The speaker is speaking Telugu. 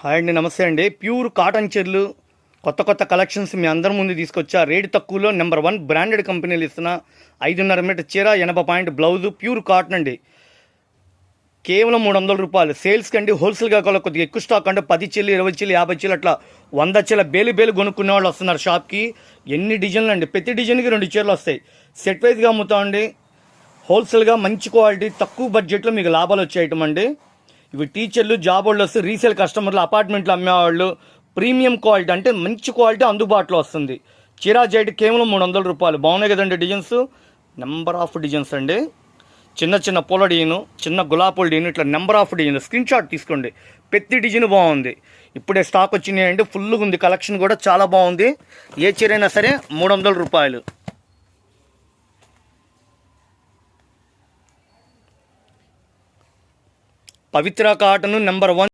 హాయ్ అండి, నమస్తే అండి. ప్యూర్ కాటన్ చీరలు కొత్త కలెక్షన్స్ మీ అందరి ముందు తీసుకొచ్చా. రేటు తక్కువలో నెంబర్ 1 బ్రాండెడ్ కంపెనీలు ఇస్తున్న 5.5 మీటర్ చీర 80 పాయింట్ బ్లౌజు ప్యూర్ కాటన్ అండి. కేవలం 300 రూపాయలు. సేల్స్కి అండి, హోల్సేల్గా కొద్దిగా ఎక్కువ స్టాక్ అంటే 10 చీరలు 20 చీరలు 50 చీరలు అట్లా 100 చీరల బేలు కొనుక్కునే వాళ్ళు వస్తున్నారు షాప్కి. ఎన్ని డిజైన్లు అండి, ప్రతి డిజైన్కి 2 చీరలు వస్తాయి. సెట్ వైజ్గా అమ్ముతామండి. హోల్సేల్గా మంచి క్వాలిటీ తక్కువ బడ్జెట్లో మీకు లాభాలు వచ్చే ఐటమ్ అండి. ఇవి టీచర్లు, జాబ్ హోల్డర్స్, రీసేల్ కస్టమర్లు, అపార్ట్మెంట్లు అమ్మేవాళ్ళు, ప్రీమియం క్వాలిటీ అంటే మంచి క్వాలిటీ అందుబాటులో వస్తుంది. చీరా జైట్ కేవలం 300 రూపాయలు. బాగున్నాయి కదండి డిజైన్స్. నెంబర్ ఆఫ్ డిజైన్స్ అండి. చిన్న పూల డిజైన్, చిన్న గులాబీ డిజైన్, ఇట్లా number of design. Screen shot తీసుకోండి. ప్రతి డిజైన్ బాగుంది. ఇప్పుడే స్టాక్ వచ్చినాయండి. ఫుల్గా ఉంది. కలెక్షన్ కూడా చాలా బాగుంది. ఏ చీర అయినా సరే 300 రూపాయలు. పవిత్ర కాటన్ నెంబర్ 1.